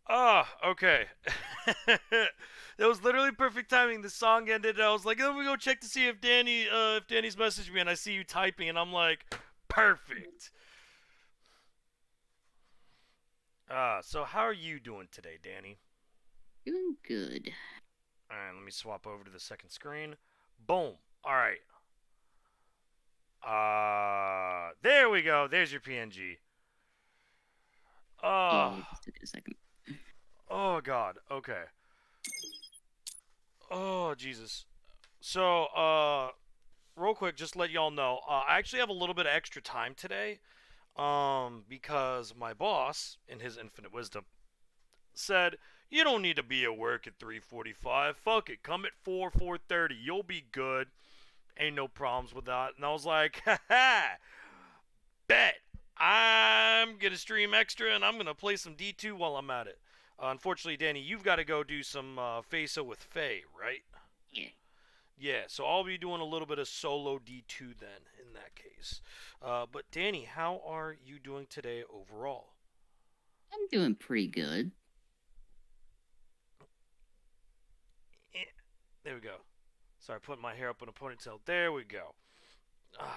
Oh, Okay. That was literally perfect timing. The song ended, and I was like, "Let me go check to see if Danny's messaged me." And I see you typing, and I'm like, "Perfect." So how are you doing today, Danny? doing good. All right, let me swap over to the second screen. Boom. All right. There we go. There's your PNG. Uh, Yeah, just took a second. oh God. Okay. Oh Jesus. So, real quick, just to let y'all know, I actually have a little bit of extra time today. Because my boss, in his infinite wisdom, said, "You don't need to be at work at 3:45. Fuck it, come at 4:30. You'll be good. Ain't no problems with that." And I was like, "Ha ha, bet. I'm gonna stream extra and I'm gonna play some D2 while I'm at it." Unfortunately, Danny, you've got to go do some FASO with Faye, right? Yeah, Yeah, so I'll be doing a little bit of solo D2 then, in that case. But Danny, how are you doing today overall? I'm doing pretty good. Eh, there we go. Sorry, putting my hair up in a ponytail. There we go.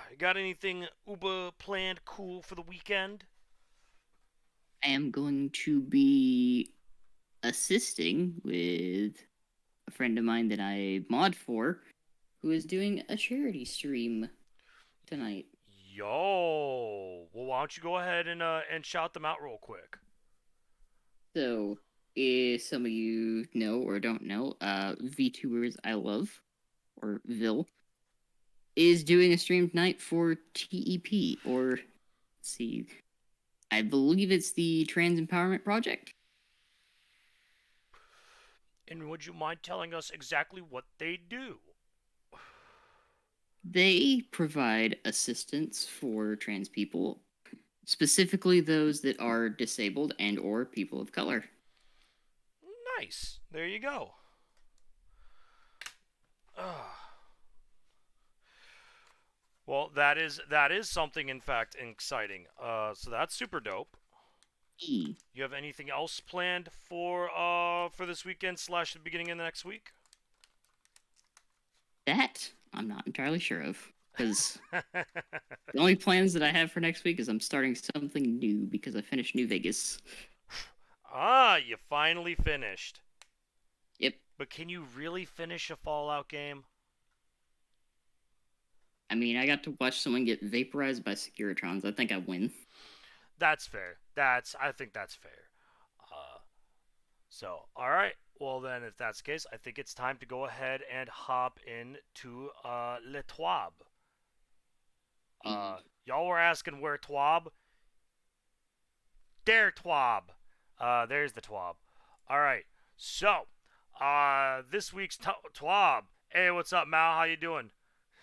You got anything uber planned cool for the weekend? I am going to be assisting with a friend of mine that I mod for, who is doing a charity stream tonight. Yo, well, why don't you go ahead and shout them out real quick? So, if some of you know or don't know, VTubers I Love, or Vil, is doing a stream tonight for TEP, or let's see, I believe it's the Trans Empowerment Project. And would you mind telling us exactly what they do? They provide assistance for trans people, specifically those that are disabled and or people of color. Nice. There you go. Uh, well, that is something in fact exciting. So that's super dope. E. You have anything else planned for this weekend slash the beginning of the next week? That I'm not entirely sure of, because the only plans that I have for next week is I'm starting something new because I finished New Vegas. You finally finished. Yep. But can you really finish a Fallout game? I mean, I got to watch someone get vaporized by Securitrons. I think I win. That's fair. I think that's fair. Uh, all right. Well, then, if that's the case, I think it's time to go ahead and hop into Le TWAB. E. Y'all were asking where TWAB? There, TWAB. There's the TWAB. All right. So, this week's TWAB. Hey, what's up, Mal? How you doing?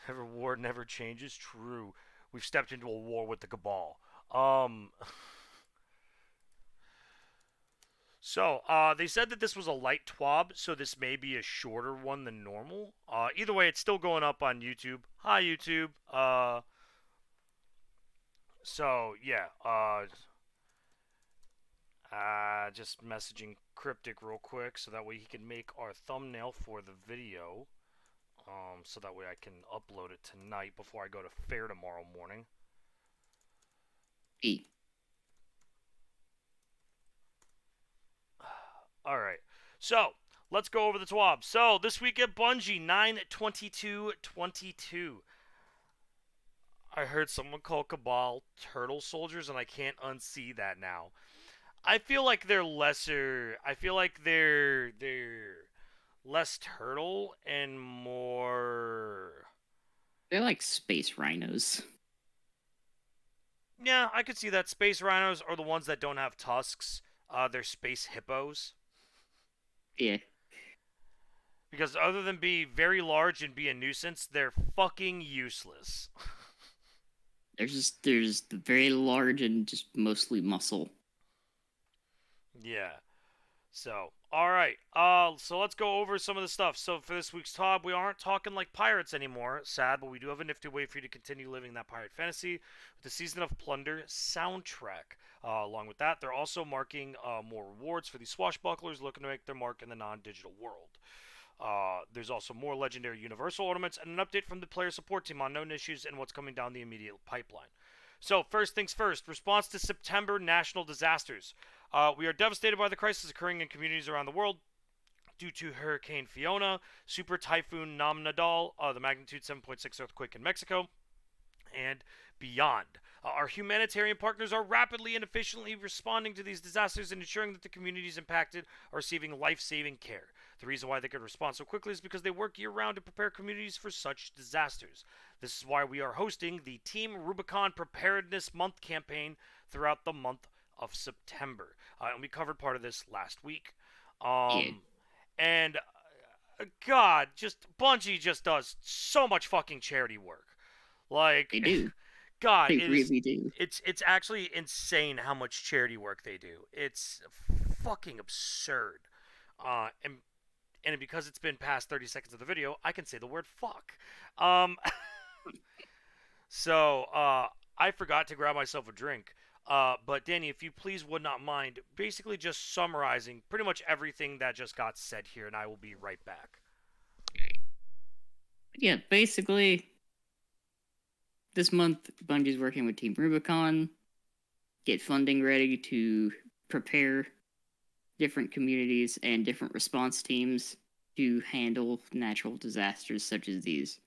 Every war never changes. True. We've stepped into a war with the Cabal. Um, they said that this was a light TWAB, so this may be a shorter one than normal. Either way, it's still going up on YouTube. Hi, YouTube. Yeah. Just messaging Cryptic real quick so that way he can make our thumbnail for the video. So that way I can upload it tonight before I go to fair tomorrow morning. E. All right. So let's go over the TWAB. So this week at Bungie, 9/22/22. I heard someone call Cabal turtle soldiers, and I can't unsee that now. I feel like they're lesser. I feel like they're less turtle and more. They're like space rhinos. Yeah, I could see that. Space rhinos are the ones that don't have tusks. They're space hippos. Yeah. Because other than be very large and be a nuisance, they're fucking useless. There's very large and just mostly muscle. Yeah. So, All right. So let's go over some of the stuff. So for this week's TWAB, we aren't talking like pirates anymore. Sad, but we do have a nifty way for you to continue living that pirate fantasy with the Season of Plunder soundtrack. Along with that, they're also marking more rewards for these swashbucklers looking to make their mark in the non-digital world. There's also more legendary universal ornaments and an update from the player support team on known issues and what's coming down the immediate pipeline. So, first things first, response to September national disasters. We are devastated by the crisis occurring in communities around the world due to Hurricane Fiona, Super Typhoon Namnadal, the magnitude 7.6 earthquake in Mexico, and beyond. Our humanitarian partners are rapidly and efficiently responding to these disasters and ensuring that the communities impacted are receiving life saving care. The reason why they can respond so quickly is because they work year round to prepare communities for such disasters. This is why we are hosting the Team Rubicon Preparedness Month campaign throughout the month of September. And we covered part of this last week. Yeah, And God, just Bungie just does so much fucking charity work. they Like, do. God, They it is. really do. It's actually insane how much charity work they do. It's fucking absurd. And because it's been past 30 seconds of the video, I can say the word fuck. Um, so I forgot to grab myself a drink. But Danny, if you please would not mind, basically just summarizing pretty much everything that just got said here, and I will be right back. Yeah, basically, this month Bungie's working with Team Rubicon, get funding ready to prepare different communities and different response teams to handle natural disasters such as these.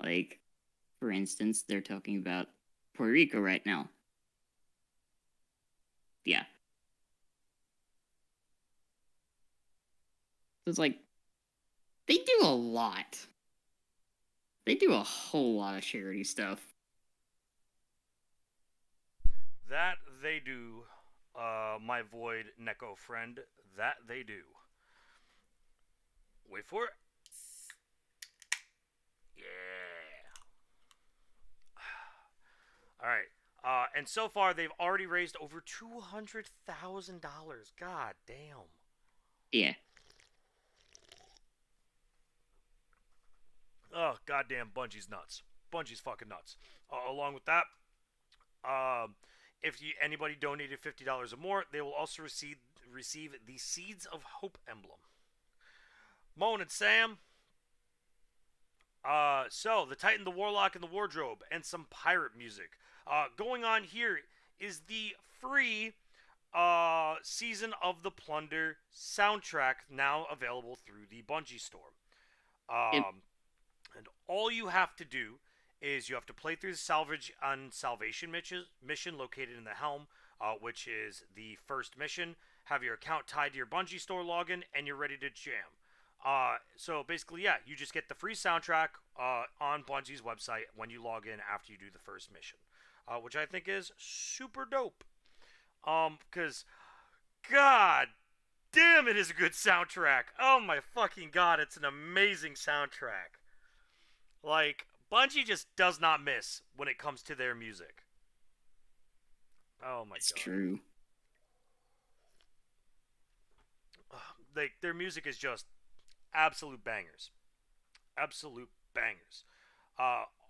Like, for instance, they're talking about Puerto Rico right now. Yeah. So it's like, they do a lot. They do a whole lot of charity stuff. That they do, my Void Neko friend. That they do. Wait for it. Yeah. All right. And so far, they've already raised over $200,000. God damn. Yeah. Oh, goddamn, Bungie's nuts. Bungie's fucking nuts. Along with that, um, if anybody donated $50 or more, they will also receive the Seeds of Hope emblem. Moan and Sam. So the Titan, the Warlock, and the Wardrobe, and some pirate music. Going on here is the free Season of the Plunder soundtrack, now available through the Bungie store. Yep. And all you have to do is you have to play through the Salvage and Salvation mission located in the Helm, which is the first mission. Have your account tied to your Bungie store login, and you're ready to jam. So basically, yeah, you just get the free soundtrack on Bungie's website when you log in after you do the first mission, which I think is super dope. Because God damn, it is a good soundtrack. Oh my fucking God, it's an amazing soundtrack. Like, Bungie just does not miss when it comes to their music. Oh my It's God. true. Like, their music is just absolute bangers. Absolute bangers.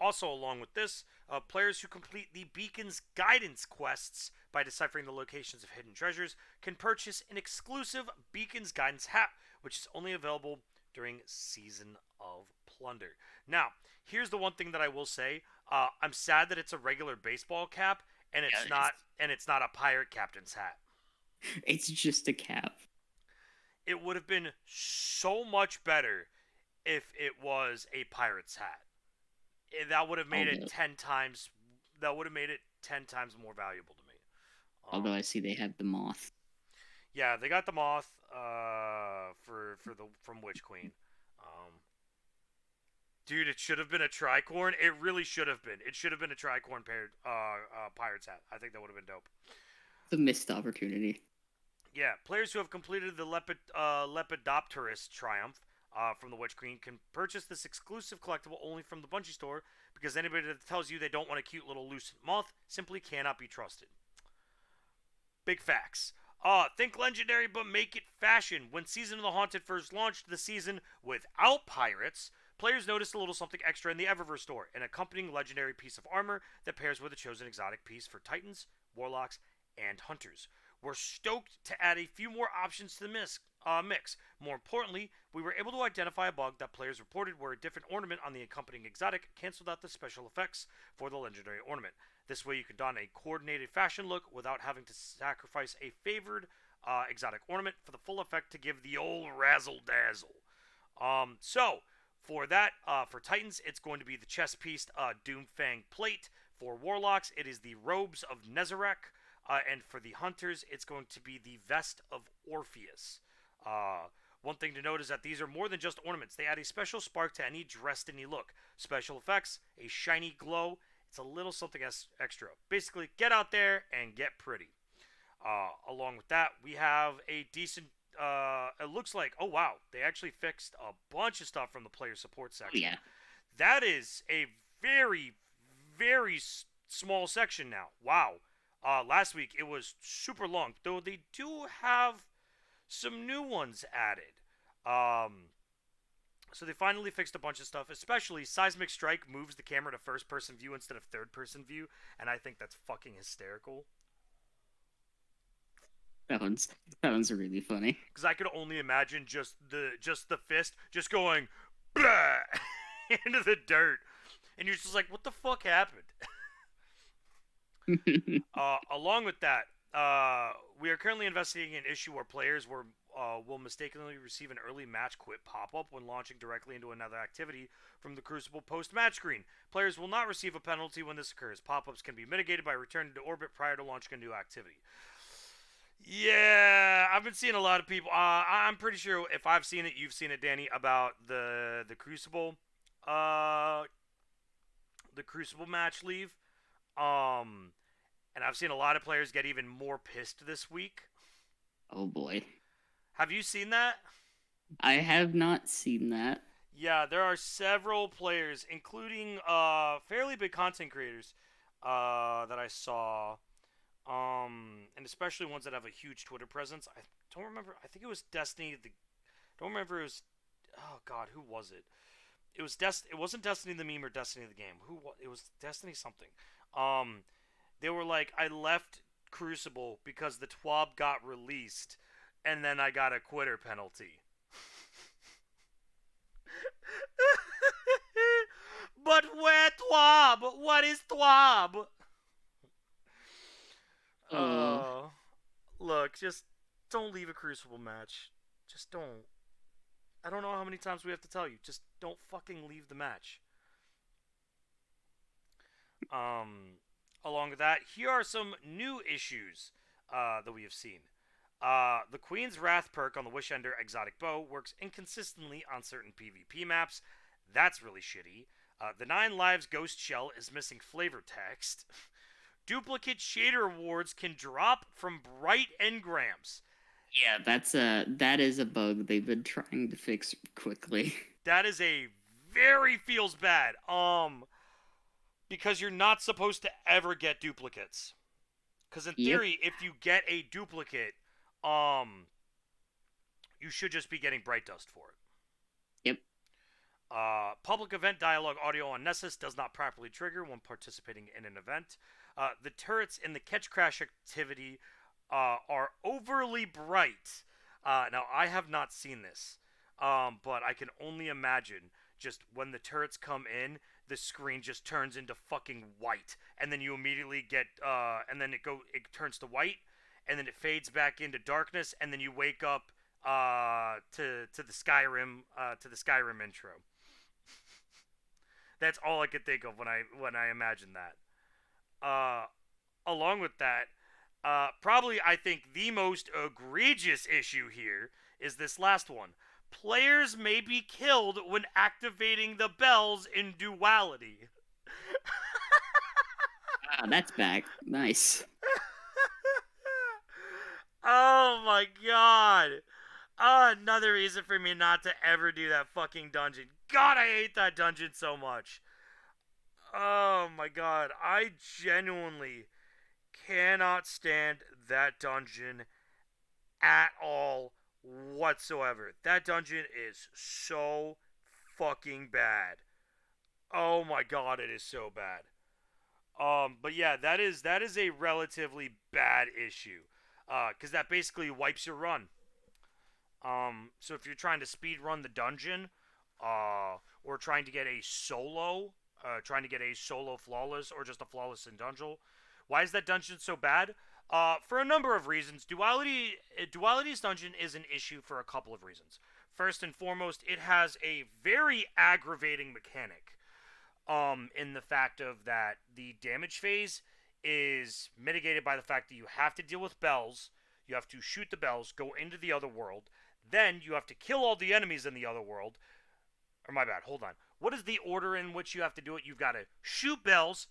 Also, along with this, players who complete the Beacon's guidance quests by deciphering the locations of hidden treasures can purchase an exclusive Beacon's guidance hat, which is only available during Season of Plunder. Now, here's the one thing that I will say: I'm sad that it's a regular baseball cap and Yeah, it's not a pirate captain's hat. it's just a cap. It would have been so much better if it was a pirate's hat. That would have made it Although, 10 times. That would have made it 10 times more valuable to me. although I see they have the moth. Yeah, they got the moth for the from Witch Queen. Um, dude, it should have been a tricorn. It really should have been. It should have been a tricorn paired pirate's hat. I think that would have been dope. It's a missed opportunity. Yeah, players who have completed the Lepidopterist Triumph from the Witch Queen can purchase this exclusive collectible only from the Bungie store because anybody that tells you they don't want a cute little loose moth simply cannot be trusted. Big facts. Think legendary, but make it fashion. When Season of the Haunted first launched the season without pirates, players noticed a little something extra in the Eververse store, an accompanying legendary piece of armor that pairs with a chosen exotic piece for Titans, Warlocks, and Hunters. We're stoked to add a few more options to the mix. More importantly, we were able to identify a bug that players reported where a different ornament on the accompanying exotic canceled out the special effects for the legendary ornament. This way you can don a coordinated fashion look without having to sacrifice a favored exotic ornament for the full effect to give the old razzle dazzle. So for that, for Titans, it's going to be the chest piece Doomfang plate. For Warlocks, it is the robes of Nazareth. And for the Hunters, it's going to be the vest of Orpheus. One thing to note is that these are more than just ornaments. They add a special spark to any dressed-in look. Special effects, a shiny glow. It's a little something extra. Basically, get out there and get pretty. Along with that, we have a decent. It looks like, oh wow, they actually fixed a bunch of stuff from the player support section. Yeah. That is a very, very small section now. Wow. Last week it was super long, though they do have some new ones added. So they finally fixed a bunch of stuff, especially Seismic Strike moves the camera to first-person view instead of third-person view, and I think that's fucking hysterical. That one's really funny. Because I could only imagine just the fist just going blah, into the dirt, and you're just like, what the fuck happened? Along with that, we are currently investigating an issue where players will mistakenly receive an early match quit pop-up when launching directly into another activity from the Crucible post-match screen. Players will not receive a penalty when this occurs. Pop-ups can be mitigated by returning to orbit prior to launching a new activity. Yeah, I've been seeing a lot of people. I'm pretty sure if I've seen it, you've seen it, Danny, about the Crucible, the Crucible match leave. And I've seen a lot of players get even more pissed this week. Oh boy. Have you seen that? I have not seen that. Yeah, there are several players, including fairly big content creators, that I saw. And especially ones that have a huge Twitter presence. I don't remember. I think it was Destiny. Don't remember. It was. Oh God, who was it? It was It wasn't Destiny the meme or Destiny the game. It was Destiny something. They were like, I left Crucible because the TWAB got released, and then I got a quitter penalty. But where TWAB? What is TWAB? Look, just don't leave a Crucible match. Just don't. I don't know how many times we have to tell you. Just don't fucking leave the match. Along with that, here are some new issues that we have seen. The Queen's Wrath perk on the Wishender Exotic Bow works inconsistently on certain PvP maps. That's really shitty. The 9 Lives Ghost Shell is missing flavor text. Duplicate shader awards can drop from bright engrams. Yeah, that is a bug they've been trying to fix quickly. That is a very feels bad. Because you're not supposed to ever get duplicates. Because in theory, if you get a duplicate, you should just be getting Bright Dust for it. Yep. Public event dialogue audio on Nessus does not properly trigger when participating in an event. The turrets in the catch crash activity are overly bright. Now, I have not seen this, but I can only imagine just when the turrets come in, the screen just turns into fucking white, and then you immediately get, and then it turns to white, and then it fades back into darkness, and then you wake up to the Skyrim intro. That's all I could think of when I imagine that. Along with that, probably I think the most egregious issue here is this last one. Players may be killed when activating the bells in Duality. That's back. Nice. Oh my god. Another reason for me not to ever do that fucking dungeon. God, I hate that dungeon so much. Oh my god. I genuinely cannot stand that dungeon at all whatsoever. That dungeon is so fucking bad. Oh my god, it is so bad. But yeah, that is a relatively bad issue, because that basically wipes your run. So if you're trying to speed run the dungeon, or trying to get a solo flawless or just a flawless in dungeon, why is that dungeon so bad? For a number of reasons. Duality's dungeon is an issue for a couple of reasons. First and foremost, it has a very aggravating mechanic. In the fact of that the damage phase is mitigated by the fact that you have to deal with bells, you have to shoot the bells, go into the other world, then you have to kill all the enemies in the other world. Or my bad, hold on. What is the order in which you have to do it? You've got to shoot bells,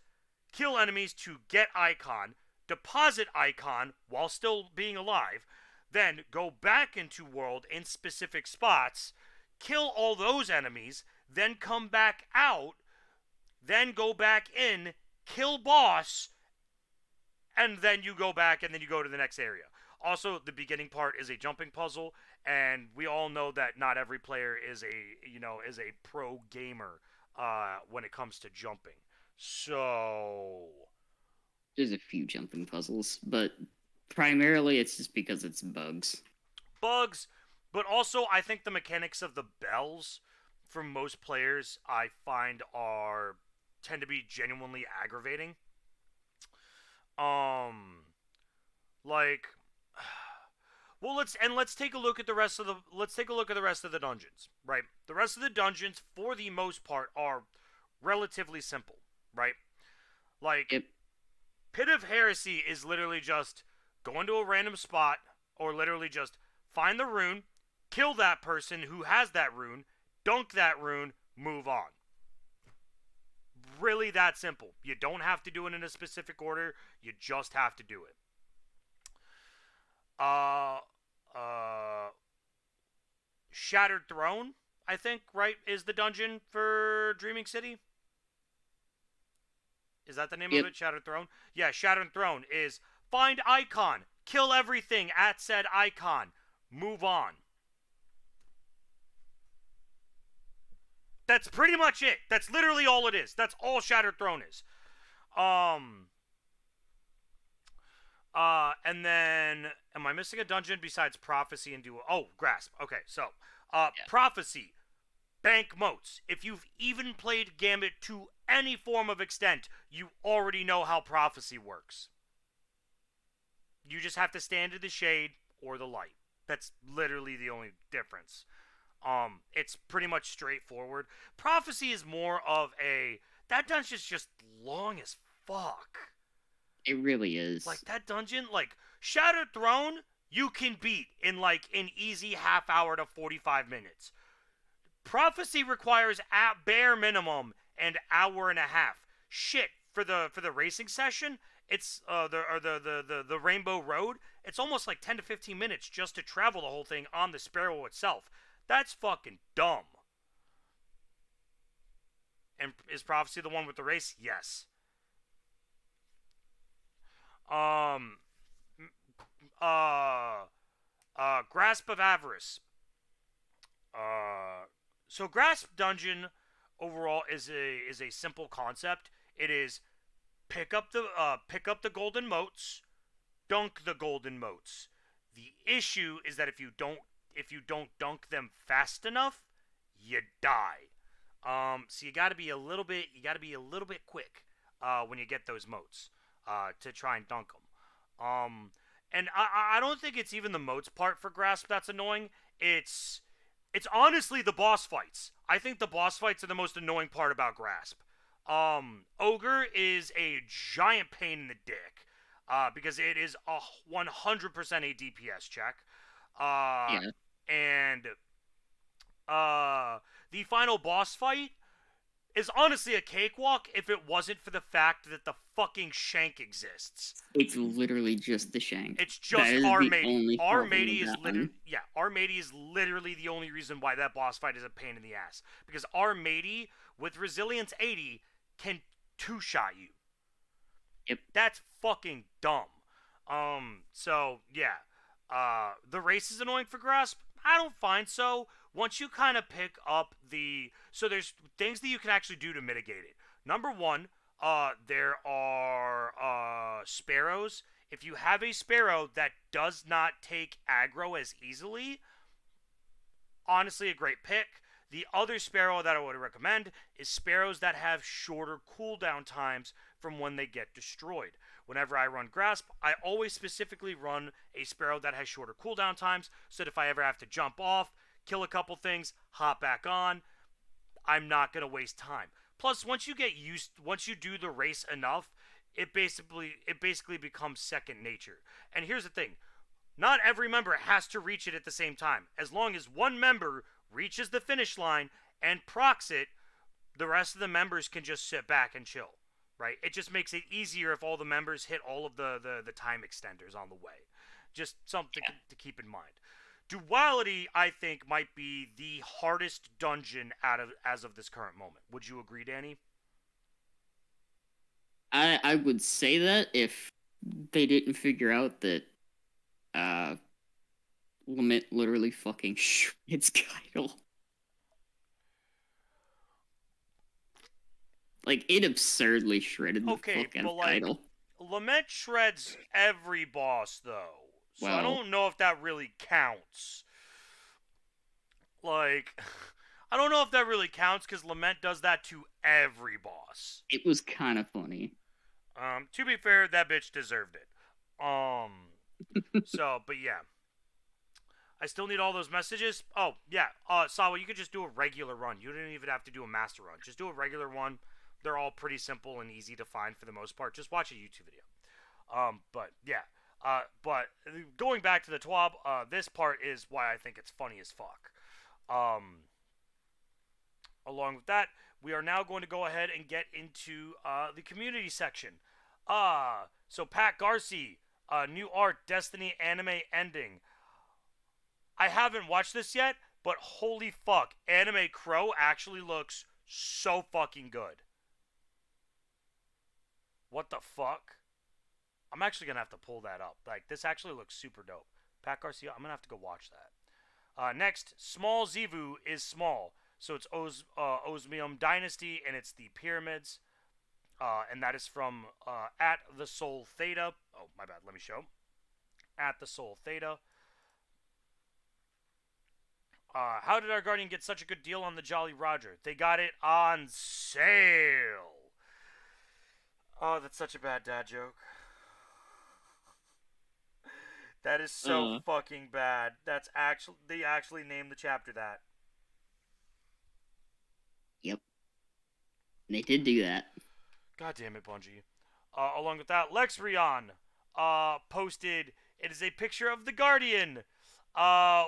kill enemies to get icon, deposit icon while still being alive, then go back into world in specific spots, kill all those enemies, then come back out, then go back in, kill boss, and then you go back and then you go to the next area. Also, the beginning part is a jumping puzzle, and we all know that not every player is a pro gamer when it comes to jumping. So There's a few jumping puzzles, but primarily it's just because it's bugs. bugs, but also I think the mechanics of the bells for most players I find are tend to be genuinely aggravating. Um like well, let's take a look at the rest of the dungeons, right? The rest of the dungeons for the most part are relatively simple, right? Like Yep. Pit of Heresy is literally just go into a random spot, or literally just find the rune, kill that person who has that rune, dunk that rune, move on. Really that simple. You don't have to do it in a specific order, you just have to do it. Uh uh Shattered Throne, I think, right, is the dungeon for Dreaming City. Is that the name of Yep. it? Shattered Throne? Yeah, Shattered Throne is find icon, kill everything at said icon, move on. That's pretty much it. That's literally all it is. That's all Shattered Throne is. Um and then am I missing a dungeon besides Prophecy and Duo? Oh, Grasp. Okay, so Yeah. Prophecy, bank moats. If you've even played Gambit to any form of extent, you already know how Prophecy works. You just have to stand in the shade or the light. That's literally the only difference. It's pretty much straightforward. Prophecy is more of a that dungeon's just long as fuck. It really Like is. that dungeon, like Shattered Throne, you can beat in like an easy half hour to 45 minutes. Prophecy requires at bare minimum an hour and a half. Shit, for the racing session, it's the Rainbow Road. It's almost like 10 to 15 minutes just to travel the whole thing on the Sparrow itself. That's fucking dumb. And is Prophecy the one with the race? Yes. Um uh Grasp of Avarice. Uh so Grasp Dungeon overall is a simple concept. It is pick up the golden motes, dunk the golden motes. The issue is that if you don't dunk them fast enough, you die. So you got to be a little bit quick when you get those motes to try and dunk them. And I don't think it's even the motes part for Grasp that's annoying. It's it's honestly the boss fights. I think the boss fights are the most annoying part about Grasp. Ogre is a giant pain in the dick because it is 100% a DPS check. Uh, Yeah. and the final boss fight is honestly a cakewalk if it wasn't for the fact that the fucking shank exists. It's literally just the shank. It's That just is the Armady. only problem Armady with is that one. literally the only reason why that boss fight is a pain in the ass. Because Armady with Resilience 80 can two-shot you. Yep. That's fucking dumb. So yeah. The race is annoying for Grasp. I don't find so. Once you kind of pick up so there's things that you can actually do to mitigate it. Number one, there are sparrows. If you have a sparrow that does not take aggro as easily, honestly a great pick. The other sparrow that I would recommend is sparrows that have shorter cooldown times from when they get destroyed. Whenever I run Grasp, I always specifically run a sparrow that has shorter cooldown times so that if I ever have to jump off, kill a couple things, hop back on, I'm not going to waste time. Plus, once you do the race enough, it basically becomes second nature. And here's the thing, not every member has to reach it at the same time. As long as one member reaches the finish line and procs it, the rest of the members can just sit back and chill, right? It just makes it easier if all the members hit all of the time extenders on the way. Just something to keep in mind. Duality, I think, might be the hardest dungeon as of this current moment. Would you agree, Danny? I would say that if they didn't figure out that Lament literally fucking shreds Kyle. Like, it absurdly shredded the Okay, fuck out but of like, Kyle. Lament shreds every boss though, so I Well, don't know if that really counts. Like, I don't know if that really counts because Lament does that to every boss. it was kind of funny. To be fair, that bitch deserved it. But yeah. I still need all those messages. Oh, yeah. Sawa, you could just do a regular run. You don't even have to do a master run. Just do a regular one. They're all pretty simple and easy to find for the most part. Just watch a YouTube video. But yeah. But going back to the TWAB, this part is why I think it's funny as fuck. Along with that, we are now going to go ahead and get into the community section. So Pat Garcia, new art, Destiny anime ending. I haven't watched this yet, but holy fuck, Anime Crow actually looks so fucking good. What the fuck? I'm actually gonna have to pull that up. Like, this actually looks super dope. Pat Garcia, I'm gonna have to go watch that. Next, Small Zivu is small. So it's Osmium Dynasty, and it's the pyramids. And that is from At the Soul Theta. Oh, my bad, let me show. At the Soul Theta. How did our Guardian get such a good deal on the Jolly Roger? They got it on sale. Oh, that's such a bad dad joke. That is so fucking bad. They actually named the chapter that. Yep. They did do that. God damn it, Bungie. Along with that, Lexrion posted, it is a picture of the Guardian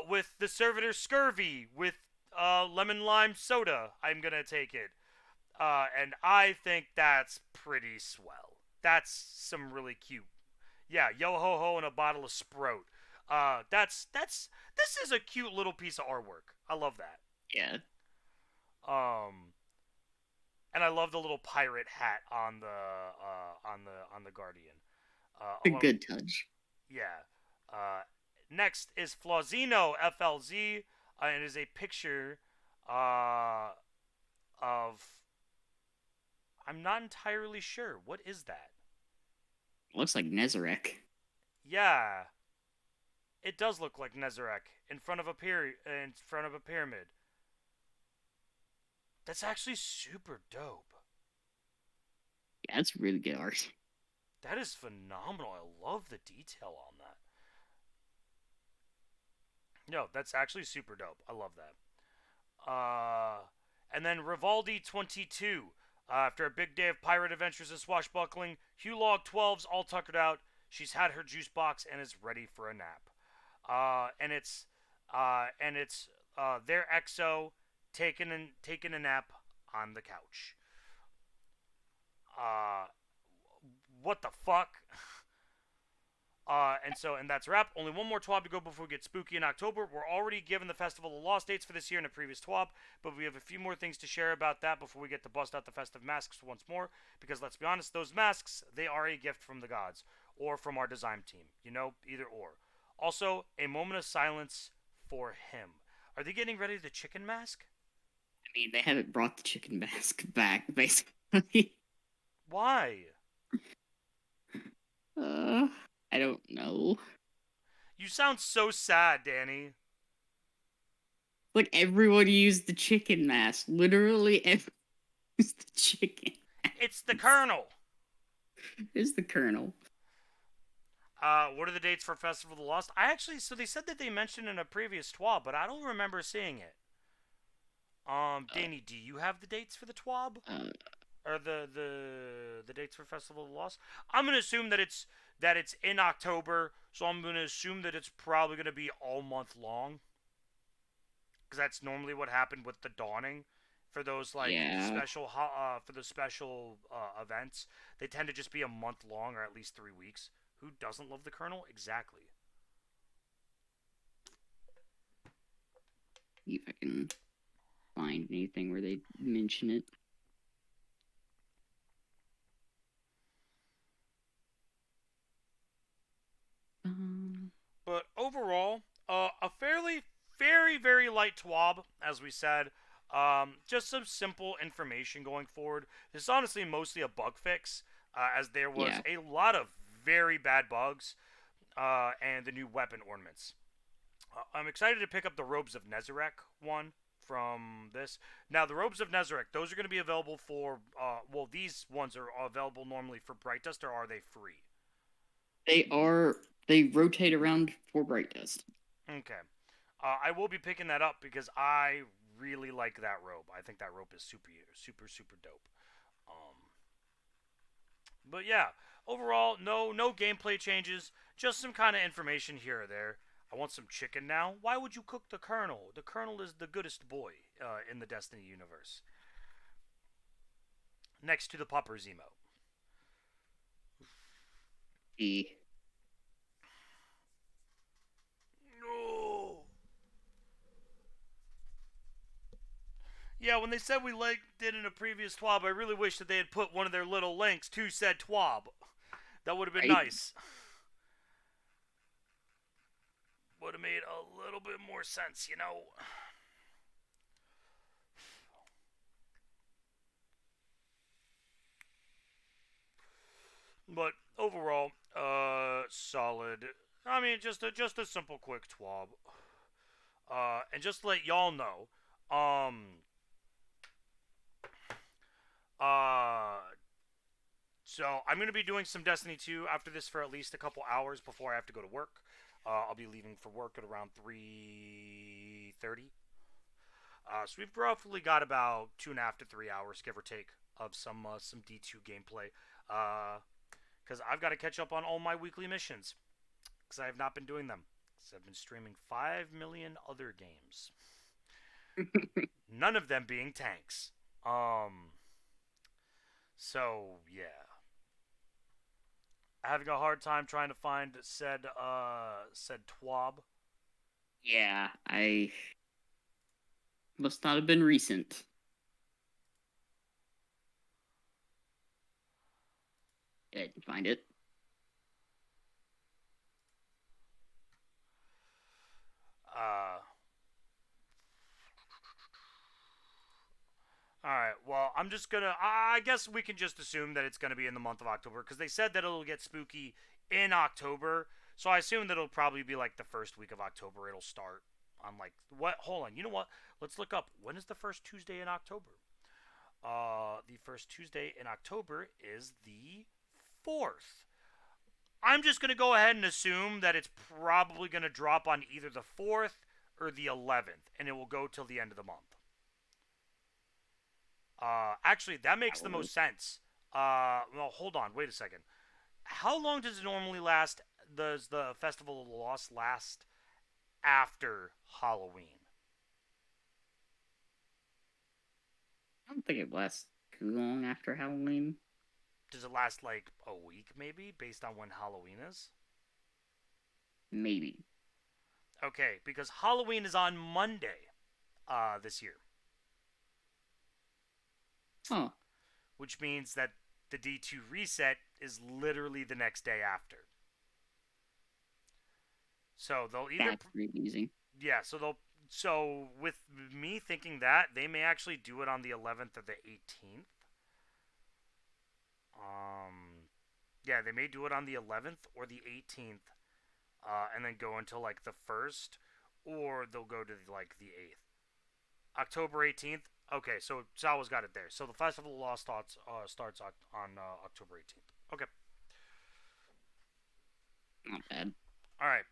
with the servitor Scurvy with lemon lime soda. I'm gonna take it. And I think that's pretty swell. That's some really cute. Yeah, yo ho ho and a bottle of Sprout. This is a cute little piece of artwork. I love that. Yeah. And I love the little pirate hat on the Guardian. A good touch. Yeah. Next is Flazino FLZ, and it is a picture of. I'm not entirely sure. What is that? Looks like Nazareth. Yeah, it does look like Nazareth in front of a pyramid. That's actually super dope. Yeah, that's really good art. That is phenomenal. I love the detail on that. No, that's actually super dope. I love that. And then Rivaldi 22. After a big day of pirate adventures and swashbuckling, Hugh Log 12's all tuckered out. She's had her juice box and is ready for a nap. And it's their EXO taking a nap on the couch. What the fuck? And that's a wrap. Only one more TWAB to go before we get spooky in October. We're already given the Festival of Lost dates for this year in a previous TWAB, but we have a few more things to share about that before we get to bust out the festive masks once more. Because let's be honest, those masks, they are a gift from the gods or from our design team. You know, either or. Also, a moment of silence for him. Are they getting ready the chicken mask? I mean, they haven't brought the chicken mask back, basically. Why? uh, I don't know. You sound so sad, Danny. Like everyone used the chicken mask. Literally everyone used the chicken It's the mask. Colonel. Is the Colonel. What are the dates for Festival of the Lost? I actually, so they said that they mentioned in a previous TWAB, but I don't remember seeing it. Uh, Danny, do you have the dates for the TWAB uh, or the dates for Festival of the Lost? I'm gonna assume that it's in October, so I'm gonna assume that it's probably gonna be all month long, because that's normally what happened with the Dawning. For those like yeah. special for the special events, they tend to just be a month long or at least 3 weeks. Who doesn't love the Colonel? Exactly. See if I can find anything where they mention it. Um, But overall, a fairly, very, very light TWAB, as we said. Just some simple information going forward. This is honestly mostly a bug fix, as there was yeah. a lot of very bad bugs and the new weapon ornaments. I'm excited to pick up the Robes of Nazareth one from this. Now, the Robes of Nazareth, those are going to be available for, well, these ones are available normally for Bright Dust, or are they free? They rotate around for Bright Dust. Okay. I will be picking that up because I really like that robe. I think that robe is super, super, super dope. Um, but yeah, overall, no gameplay changes. Just some kind of information here or there. I want some chicken now. Why would you cook the Colonel? The Colonel is the goodest boy in the Destiny universe. Next to the Puppers emo. The No. Yeah, when they said we liked it in a previous TWAB, I really wish that they had put one of their little links to said TWAB. That would have been right. nice. Would have made a little bit more sense, you know. But overall, solid. I mean, just a simple quick TWAB. And just to let y'all know, um, uh, so I'm gonna be doing some Destiny 2 after this for at least a couple hours before I have to go to work. I'll be leaving for work at around 3:30. So we've roughly got about 2.5 to 3 hours, give or take, of some D2 gameplay. Because I've got to catch up on all my weekly missions because I have not been doing them. Because I've been streaming 5 million other games, none of them being tanks. Um, so yeah, having a hard time trying to find said TWAB. Yeah, I must not have been recent. I didn't find it. Uh, All right. Well, I'm just gonna. I guess we can just assume that it's gonna be in the month of October because they said that it'll get spooky in October. So I assume that it'll probably be like the first week of October. It'll start on like what? Hold on. You know what? Let's look up. When is the first Tuesday in October? The first Tuesday in October is the 4th. I'm just gonna go ahead and assume that it's probably gonna drop on either the 4th or the 11th, and it will go till the end of the month. Actually, that makes the Probably. most sense. Well, hold on, wait a second. How long does it normally last? Does the Festival of the Lost last after Halloween? I don't think it lasts too long after Halloween. Does it last like a week, maybe, based on when Halloween is? Maybe. Okay, because Halloween is on Monday this year, Oh, which means that the D2 reset is literally the next day after. So they'll either That's amusing. yeah, so with me thinking that they may actually do it on the 11th or the 18th. Yeah, they may do it on the 11th or the 18th, and then go until like the 1st, or they'll go to like the 8th. October 18th. Okay, so Salwa's got it there. So the Festival of Lost Thoughts starts on October 18th. Okay. Not bad. All right.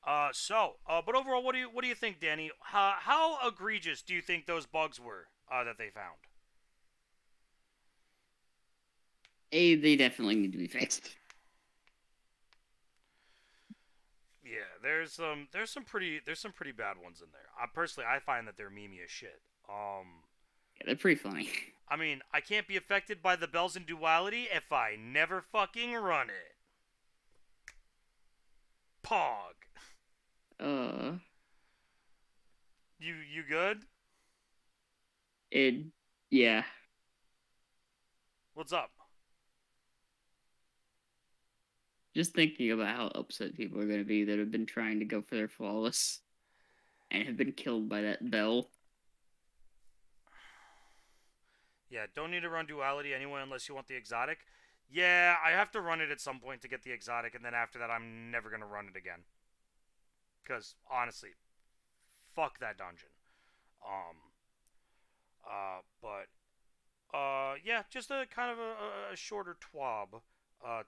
But overall, what do you think, Danny? How egregious do you think those bugs were that they found? They definitely need to be fixed. Yeah, there's some pretty bad ones in there. Personally, I find that they're memey as shit. Yeah, they're pretty funny. I mean, I can't be affected by the bells and duality if I never fucking run it. Pog. Uh, You good? it, yeah. What's up? Just thinking about how upset people are going to be that have been trying to go for their flawless and have been killed by that bell. Yeah, don't need to run duality anyway unless you want the exotic. Yeah, I have to run it at some point to get the exotic, and then after that, I'm never gonna run it again. Because honestly, fuck that dungeon. Um, but yeah, just a kind of a shorter TWAB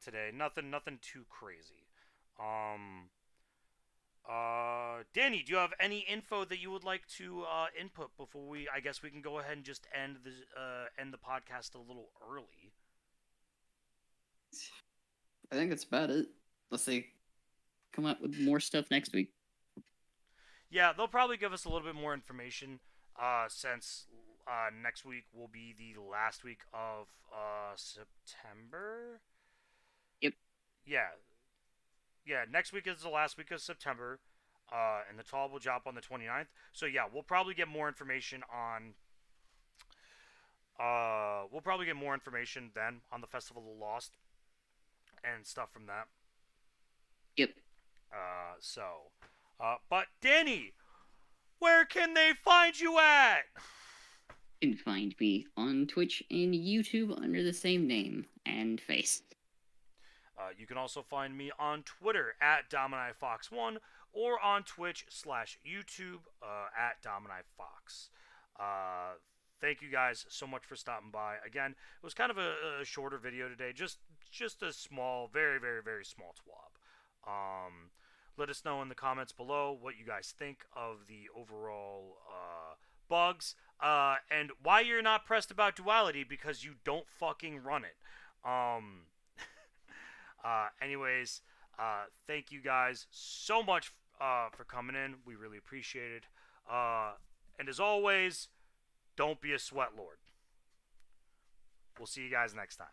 today. Nothing too crazy. Um, Danny, do you have any info that you would like to input before we? I guess we can go ahead and just end the podcast a little early. I think that's about it. Unless they come up with more stuff next week. Yeah, they'll probably give us a little bit more information since next week will be the last week of September. Yep. Yeah, yeah. Next week is the last week of September, and the tall will drop on the 29th. So yeah, we'll probably get more information on. We'll probably get more information then on the Festival of the Lost and stuff from that. Yep. But Danny, where can they find you at? You can find me on Twitch and YouTube under the same name and face. You can also find me on Twitter at DominiFox1 or on Twitch/YouTube at DominiFox. Thank you guys so much for stopping by. Again, it was kind of a shorter video today, just a small, very, very, very small TWAB. Let us know in the comments below what you guys think of the overall bugs and why you're not pressed about duality because you don't fucking run it. Anyways, thank you guys so much for coming in. We really appreciate it. And as always, don't be a sweat lord. We'll see you guys next time.